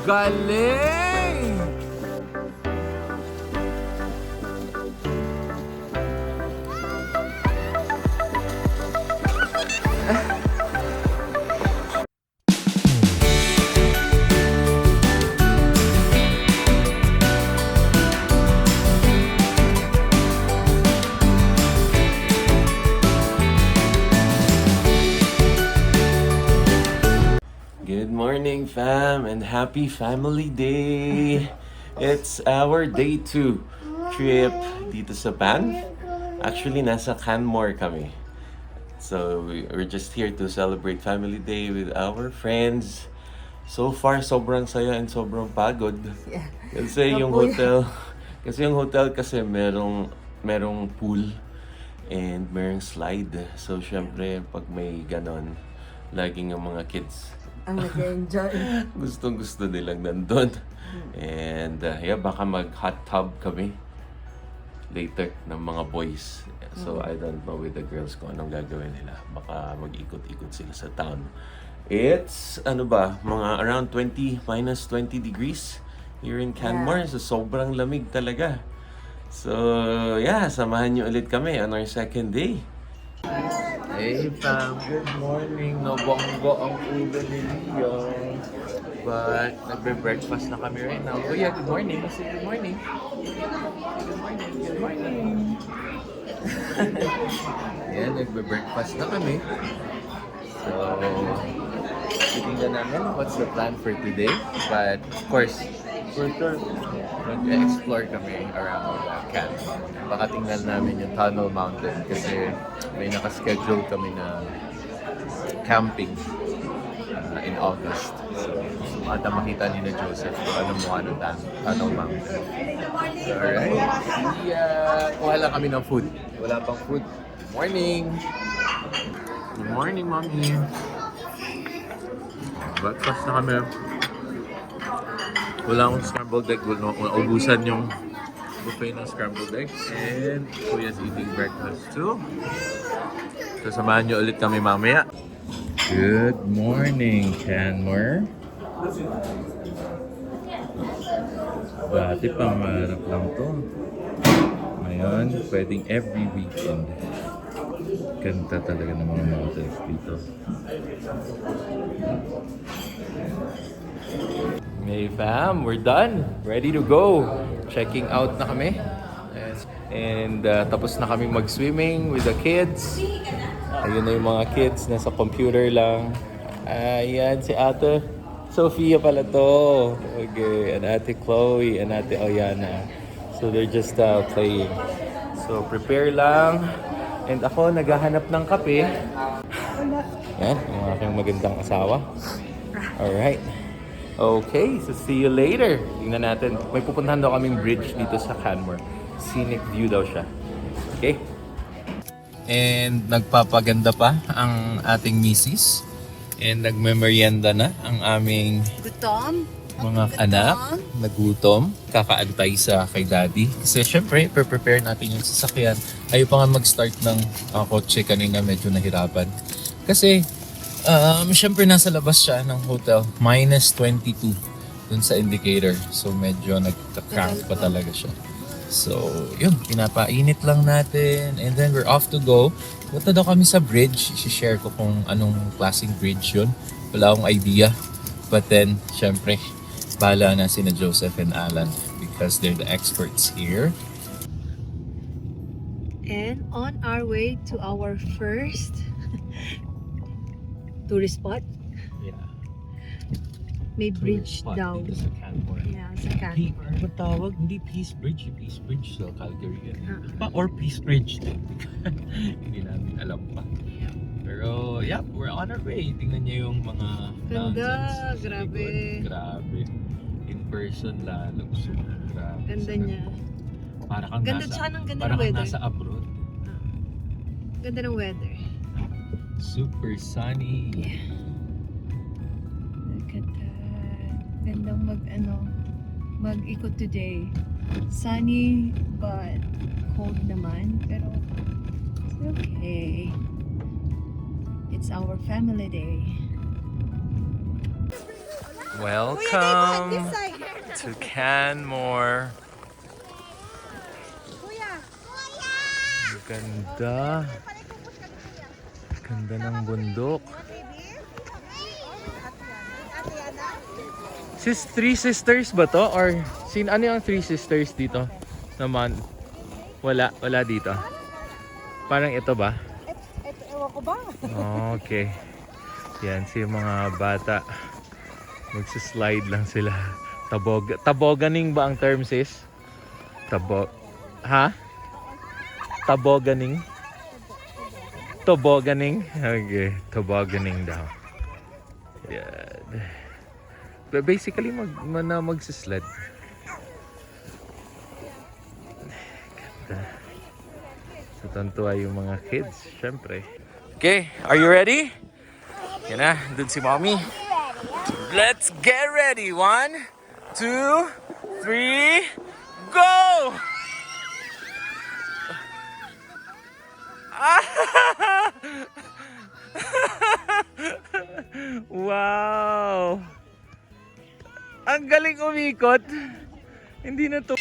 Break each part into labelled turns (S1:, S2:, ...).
S1: Galing! Good morning, fam, and happy Family Day! It's our day 2 trip dito sa Banff. Actually, nasa Canmore kami. So, we're just here to celebrate Family Day with our friends. So far, sobrang saya and sobrang pagod. Kasi yung hotel, kasi merong pool and merong slide. So, syempre, pag may ganon, laging yung mga kids
S2: Ang nag-enjoy.
S1: gustong-gusto nilang nandun. And yeah, baka mag-hot tub kami later ng mga boys. So I don't know with the girls kung anong gagawin nila. Baka mag-ikot-ikot sila sa town. It's, mga around minus 20 degrees here in Canmore. So sobrang lamig talaga. So yeah, samahan niyo ulit kami on our second day. Hey fam, good morning. Nabonggo ang ulo ni Leo. But nagbe-breakfast na kami right now. Kuya, good morning. Say good morning. Good morning, good morning. Yan, nagbe-breakfast na kami. So, titingnan namin what's the plan for today. But of course, for sure, mag-explore kami around Canmore. Baka tingnan namin yung Tunnel Mountain kasi may nakaschedule kami na camping in August. So, sumata makita ni na Joseph kung ano mukha ng Tunnel Mountain. So, alright. Kuha lang kami ng food. Wala pang food. Good morning! Good morning, Mommy! Breakfast na kami. Wala akong scrambled egg. Ubusan yung buffet ng scrambled eggs. And Kuya's eating breakfast too. So, samahan nyo ulit kami mamaya. Good morning, Canmore. Dati pangarap lang to. Ngayon, pwedeng every weekend. Ganda talaga ng mga mountains dito. Hey fam, we're done. Ready to go. Checking out na kami. And tapos na kami mag-swimming with the kids. Ayun na yung mga kids, nasa computer lang. Ayan, si Ate Sofia pala to. Okay, and Ate Chloe and Ate Oyana. So they're just playing. So prepare lang. And ako, naghahanap ng kape. Yan, yung aking magandang asawa. Alright. Okay, so see you later. Tingnan natin. May pupuntahan daw kaming bridge dito sa Canmore. Scenic view daw siya. Okay? And nagpapaganda pa ang ating misis. And nagmemerienda na ang aming mga anak. Nagutom. Kakaantay sa kay daddy. Kasi syempre, prepare natin yung sasakyan. Ayaw pa nga mag-start ng kotse kanina. Medyo nahirapan. Kasi syempre nasa labas siya ng hotel. Minus 22 dun sa indicator. So medyo nagka-crank pa talaga siya. So, yun, pinapainit lang natin. And then we're off to go. Punta daw kami sa bridge. I-share ko kung anong klaseng bridge yun. Wala akong idea. But then, syempre, bahala na sina Joseph and Alan because they're the experts here.
S2: And on our way to our first tourist spot.
S1: Yeah.
S2: May bridge daw.
S1: Dito sa Canmore.
S2: Yeah, sa Canmore.
S1: Ano tawag? Hindi Peace Bridge. Peace Bridge sa Calgary. Or Peace Bridge. Hindi namin alam pa. Pero, yeah, we're on our way. Tingnan niyo yung mga
S2: Ganda,
S1: mountains.
S2: grabe.
S1: Grabe. In person lalo. Super grabe.
S2: Ganda niya.
S1: Para kang
S2: Ganda
S1: nasa,
S2: siya ng ganda
S1: para
S2: ng
S1: kang
S2: weather.
S1: nasa abroad.
S2: Ganda ng weather.
S1: Super sunny.
S2: Look at that. Gandang mag-ikot today. Sunny but cold naman. Pero it's okay. It's our family day.
S1: Welcome to Canmore. Ganda. Ganda ng bundok. Three sisters ba to? Or ano yung three sisters dito? Naman. Wala dito. Parang ito ba?
S3: Ewan ko ba?
S1: Okay. Yan, si mga bata. Magsislide lang sila. Taboganing ba ang term, sis? Ha? Taboganing? Toboganing? Okay, toboganing daw. Yan. But basically, magsisled. Ganda. So, tantuwa yung mga kids, syempre. Okay, are you ready? Yan na, dun si mommy. Let's get ready. 1, 2, 3, go! Wow! Ang galing umikot. Hindi na to.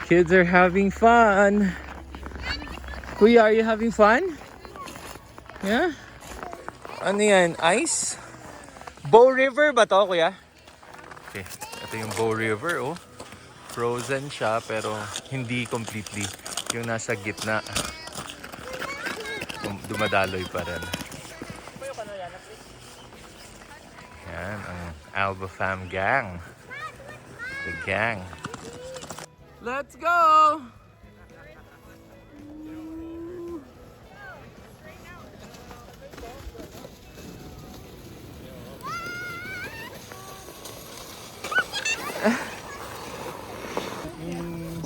S1: Kids are having fun. Kuya, are you having fun? Yeah? Ano yan? Ice? Bow River ba to, kuya? Okay, ito yung Bow River, oh. Frozen siya, pero hindi completely. Yung nasa gitna, dumadaloy pa rin. Yan, ang Alba Fam Gang. The gang. Let's go!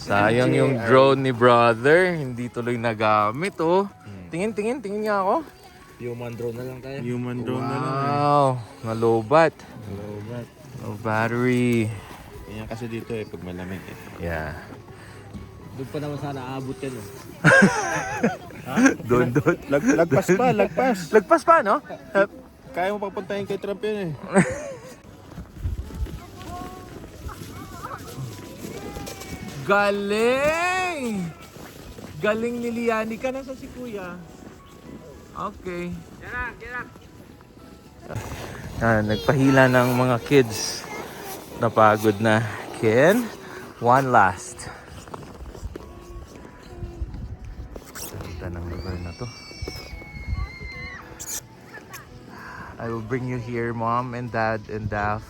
S1: Sayang yung drone ni brother. Hindi tuloy nagamit, oh. Tingin nga ako.
S4: Human drone na lang tayo.
S5: Human drone na lang.
S1: Wow, nalobat.
S5: Lobat.
S1: No battery.
S5: Ganyan kasi dito pag malamig
S1: Yeah.
S4: Doon pa naman sana aabot yan.
S1: Doon.
S5: Lagpas pa, lagpas.
S1: Lagpas pa, no?
S5: Kaya mo papuntahin kay Trump yun
S1: Galing! Galing ni Liani ka. Nasa si kuya? Okay. Nagpahila ng mga kids. Napagod na. Ken, one last. Ganda ng lugar na to. I will bring you here, Mom and Dad and Daph.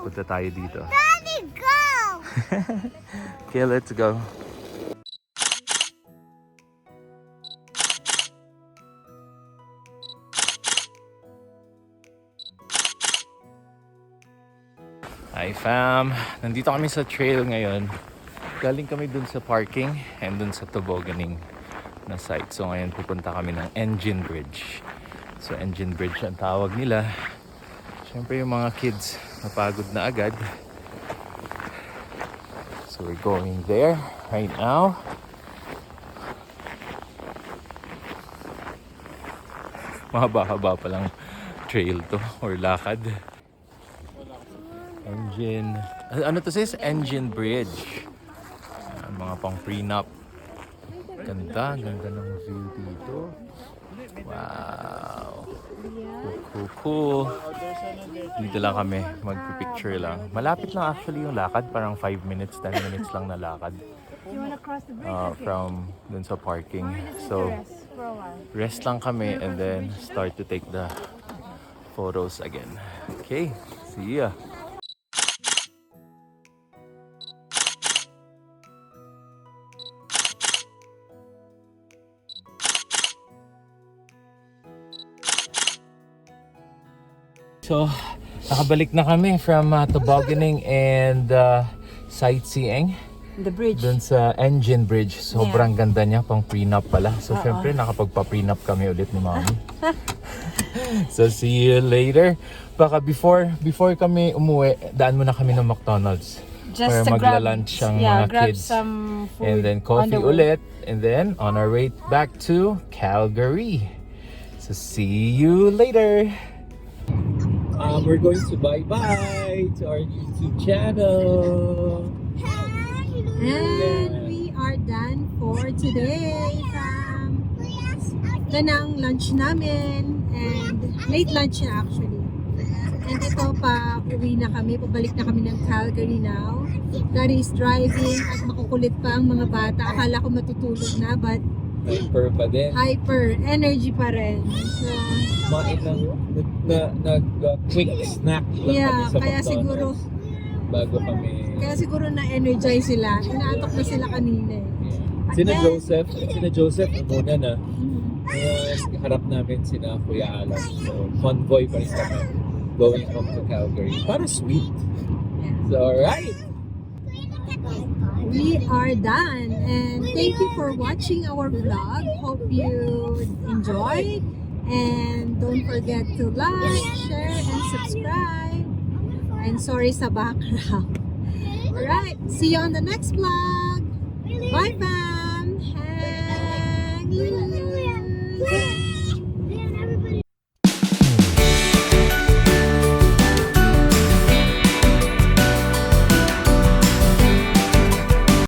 S1: Punta tayo dito.
S3: Daddy, go!
S1: Okay, let's go. Hi fam! Nandito kami sa trail ngayon. Galing kami dun sa parking and dun sa toboganing na site. So ngayon pupunta kami ng Engine Bridge. So Engine Bridge ang tawag nila. Siyempre yung mga kids napagod na agad. So we're going there right now. Mahaba-haba palang trail to or lakad. Engine. Ano to sis? Engine Bridge. Mga pang prenup. Ganda ng view dito. Wow. Cool. Dito lang kami. Magpipicture lang. Malapit lang actually yung lakad. Parang 5 minutes, 10 minutes lang na lakad.
S2: You wanna cross the bridge?
S1: From dun sa parking.
S2: Or just
S1: So,
S2: rest for a while?
S1: rest lang kami and then start to take the photos again. Okay, see ya. So, nakabalik na kami from tobogganing and sightseeing.
S3: The bridge.
S1: Dun sa Engine Bridge. Sobrang ganda niya, pang prenup pala. So, syempre, nakapagpa-prenup kami ulit ni Mami. So, see you later. Baka before kami umuwi, daan muna kami ng McDonald's.
S3: Just
S1: Para
S3: to grab,
S1: magla-lunch ang mga
S3: grab
S1: kids.
S3: some food.
S1: And then
S3: on
S1: coffee
S3: the way.
S1: ulit. And then on our way back to Calgary. So see you later. We're going to bye-bye to our YouTube channel.
S2: And we are done for today from ganang lunch namin and late lunch na actually. And ito pa, uwi na kami, pabalik na kami ng Calgary now. Daddy is driving at makukulit pa ang mga bata. Akala ko matutulog na but
S1: Hyper pa din.
S2: hyper, energy pa rin. So,
S1: Kumain ng quick snack lang
S2: yeah,
S1: kami sa
S2: kaya
S1: McDonald's
S2: siguro,
S1: bago kami.
S2: na-energize sila. Inaatok na sila kanina eh.
S1: Sina Joseph, muna na. Harap namin sina Kuya Alan. So, convoy pa rin kami going home to Calgary. Para sweet. So, alright.
S2: We are done and thank you for watching our vlog. Hope you enjoyed and don't forget to like, share, and subscribe. And sorry sa background. Alright, see you on the next vlog. Bye fam! Hang loose!